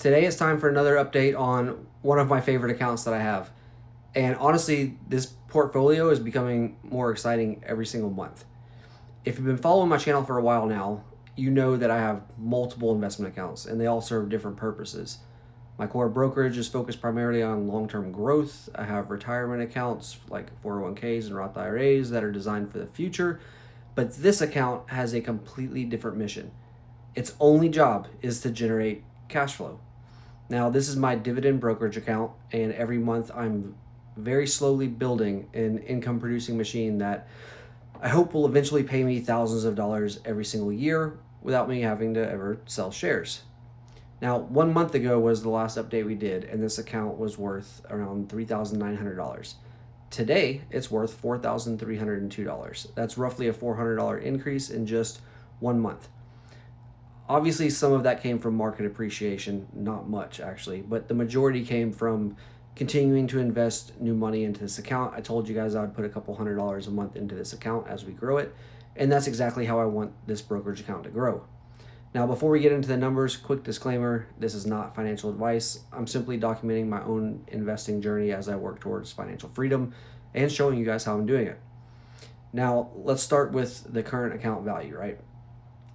Today it's time for another update on one of my favorite accounts that I have. And honestly, this portfolio is becoming more exciting every single month. If you've been following my channel for a while now, you know that I have multiple investment accounts and they all serve different purposes. My core brokerage is focused primarily on long-term growth. I have retirement accounts like 401ks and Roth IRAs that are designed for the future, but this account has a completely different mission. Its only job is to generate cash flow. Now, this is my dividend brokerage account, and every month I'm very slowly building an income producing machine that I hope will eventually pay me thousands of dollars every single year without me having to ever sell shares. Now, 1 month ago was the last update we did, and this account was worth around $3,900. Today, it's worth $4,302. That's roughly a $400 increase in just 1 month. Obviously, some of that came from market appreciation, not much actually, but the majority came from continuing to invest new money into this account. I told you guys I would put a couple $100 a month into this account as we grow it, and that's exactly how I want this brokerage account to grow. Now, before we get into the numbers, quick disclaimer, this is not financial advice. I'm simply documenting my own investing journey as I work towards financial freedom and showing you guys how I'm doing it. Now, let's start with the current account value, right?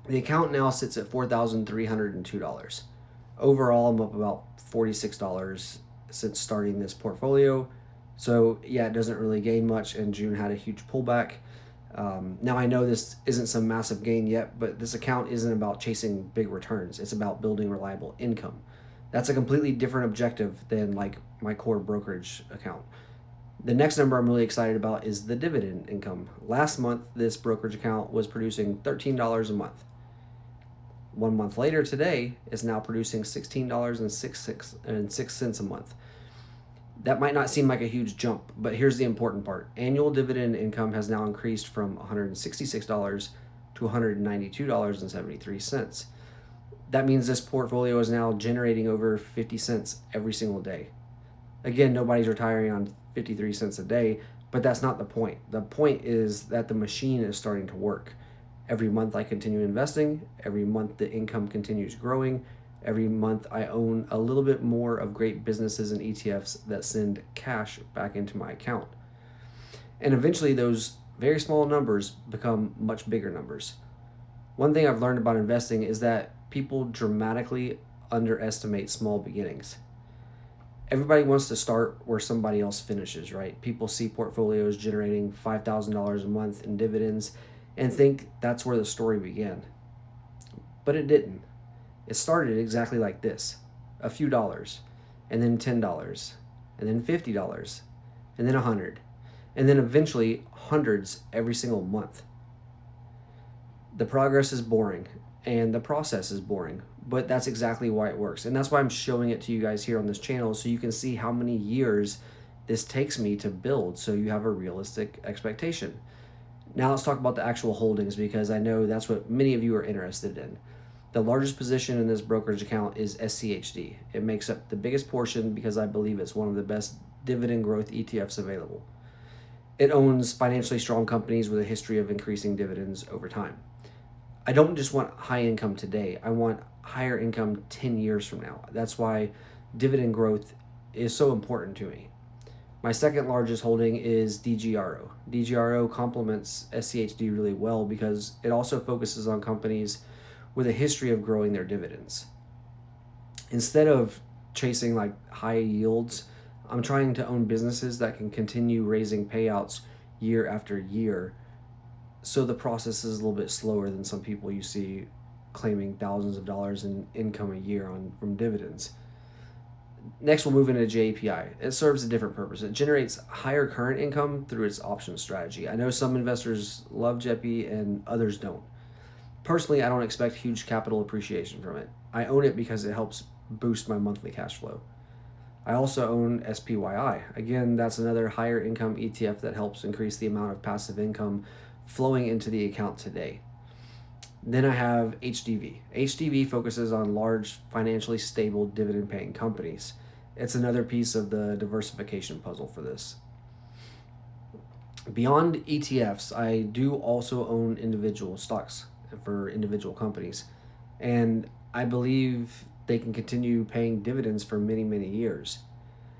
The account now sits at $4,302. Overall, I'm up about $46 since starting this portfolio. So yeah, it doesn't really gain much, and June had a huge pullback. Now I know this isn't some massive gain yet, but this account isn't about chasing big returns. It's about building reliable income. That's a completely different objective than like my core brokerage account. The next number I'm really excited about is the dividend income. Last month, this brokerage account was producing $13 a month. 1 month later, today, it's now producing $16.06 a month. That might not seem like a huge jump, but here's the important part. Annual dividend income has now increased from $166 to $192.73. That means this portfolio is now generating over 50 cents every single day. Again, nobody's retiring on 53 cents a day, but that's not the point. The point is that the machine is starting to work. Every month I continue investing. Every month the income continues growing. Every month I own a little bit more of great businesses and ETFs that send cash back into my account. And eventually those very small numbers become much bigger numbers. One thing I've learned about investing is that people dramatically underestimate small beginnings. Everybody wants to start where somebody else finishes, right? People see portfolios generating $5,000 a month in dividends and think that's where the story began. But it didn't. It started exactly like this: a few dollars, and then $10, and then $50, and then $100, and then eventually hundreds every single month. The progress is boring, and the process is boring, but that's exactly why it works. And that's why I'm showing it to you guys here on this channel, so you can see how many years this takes me to build, so you have a realistic expectation. Now let's talk about the actual holdings, because I know that's what many of you are interested in. The largest position in this brokerage account is SCHD. It makes up the biggest portion because I believe it's one of the best dividend growth ETFs available. It owns financially strong companies with a history of increasing dividends over time. I don't just want high income today. I want higher income 10 years from now. That's why dividend growth is so important to me. My second largest holding is DGRO. DGRO complements SCHD really well because it also focuses on companies with a history of growing their dividends. Instead of chasing like high yields, I'm trying to own businesses that can continue raising payouts year after year. So the process is a little bit slower than some people you see claiming thousands of dollars in income a year from dividends. Next, we'll move into JPI. It serves a different purpose. It generates higher current income through its option strategy. I know some investors love JEPI and others don't. Personally, I don't expect huge capital appreciation from it. I own it because it helps boost my monthly cash flow. I also own SPYI. Again, that's another higher income ETF that helps increase the amount of passive income flowing into the account today. Then I have HDV. HDV focuses on large, financially stable, dividend-paying companies. It's another piece of the diversification puzzle for this. Beyond ETFs, I do also own individual stocks for individual companies. And I believe they can continue paying dividends for many, many years.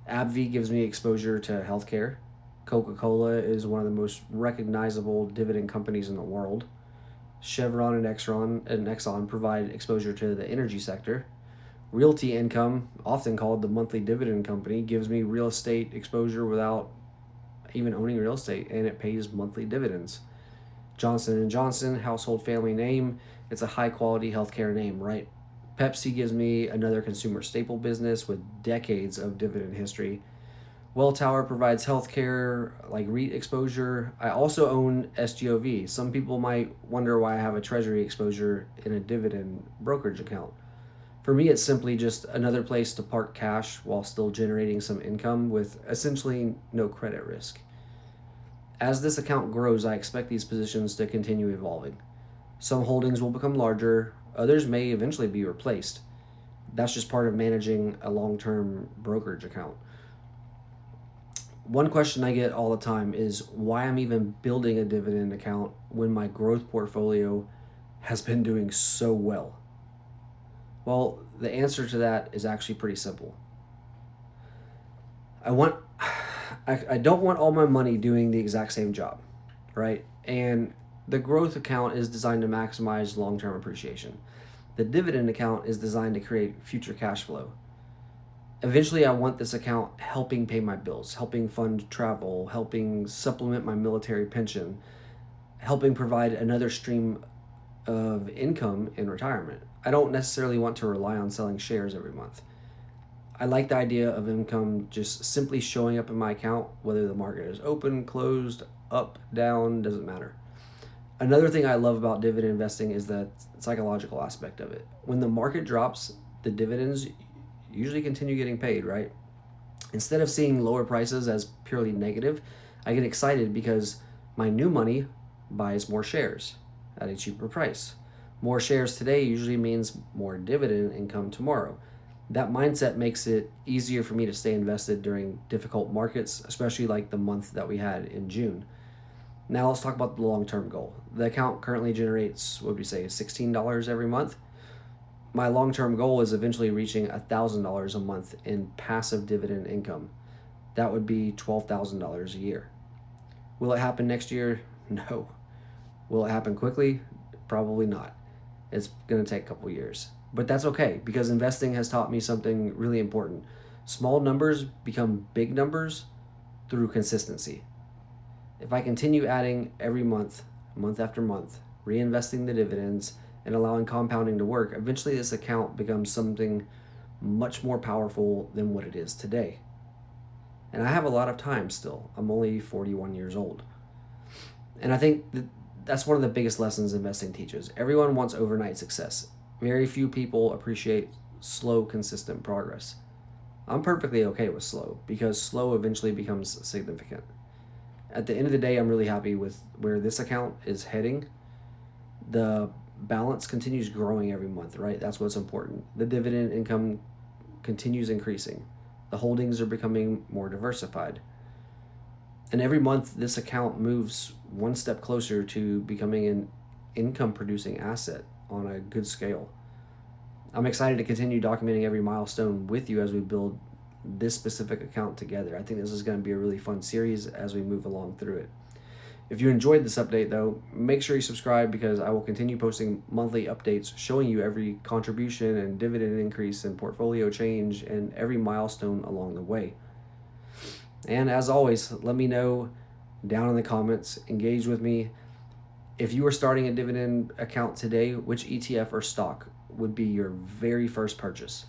AbbVie gives me exposure to healthcare. Coca-Cola is one of the most recognizable dividend companies in the world. Chevron and Exxon provide exposure to the energy sector. Realty Income, often called the monthly dividend company, gives me real estate exposure without even owning real estate, and it pays monthly dividends. Johnson & Johnson, household family name, it's a high-quality healthcare name, right? Pepsi gives me another consumer staple business with decades of dividend history. Welltower provides healthcare like REIT exposure. I also own SGOV. Some people might wonder why I have a treasury exposure in a dividend brokerage account. For me, it's simply just another place to park cash while still generating some income with essentially no credit risk. As this account grows, I expect these positions to continue evolving. Some holdings will become larger, others may eventually be replaced. That's just part of managing a long-term brokerage account. One question I get all the time is why I'm even building a dividend account when my growth portfolio has been doing so well. Well, the answer to that is actually pretty simple. I don't want all my money doing the exact same job, right? And the growth account is designed to maximize long-term appreciation. The dividend account is designed to create future cash flow. Eventually, I want this account helping pay my bills, helping fund travel, helping supplement my military pension, helping provide another stream of income in retirement. I don't necessarily want to rely on selling shares every month. I like the idea of income just simply showing up in my account, whether the market is open, closed, up, down, doesn't matter. Another thing I love about dividend investing is the psychological aspect of it. When the market drops, the dividends usually continue getting paid, right? Instead of seeing lower prices as purely negative, I get excited because my new money buys more shares at a cheaper price. More shares today usually means more dividend income tomorrow. That mindset makes it easier for me to stay invested during difficult markets, especially like the month that we had in June. Now let's talk about the long-term goal. The account currently generates, what would we say, $16 every month. My long-term goal is eventually reaching $1,000 a month in passive dividend income. That would be $12,000 a year. Will it happen next year? No. Will it happen quickly? Probably not. It's going to take a couple years. But that's okay because investing has taught me something really important. Small numbers become big numbers through consistency. If I continue adding every month, month after month, reinvesting the dividends, and allowing compounding to work, eventually this account becomes something much more powerful than what it is today. And I have a lot of time still. I'm only 41 years old. And I think that's one of the biggest lessons investing teaches. Everyone wants overnight success. Very few people appreciate slow, consistent progress. I'm perfectly okay with slow because slow eventually becomes significant. At the end of the day, I'm really happy with where this account is heading. The balance continues growing every month, right? That's what's important. The dividend income continues increasing. The holdings are becoming more diversified. And every month, this account moves one step closer to becoming an income producing asset on a good scale. I'm excited to continue documenting every milestone with you as we build this specific account together. I think this is going to be a really fun series as we move along through it. If you enjoyed this update though, make sure you subscribe because I will continue posting monthly updates showing you every contribution and dividend increase and portfolio change and every milestone along the way. And as always, let me know down in the comments, engage with me. If you are starting a dividend account today, which ETF or stock would be your very first purchase?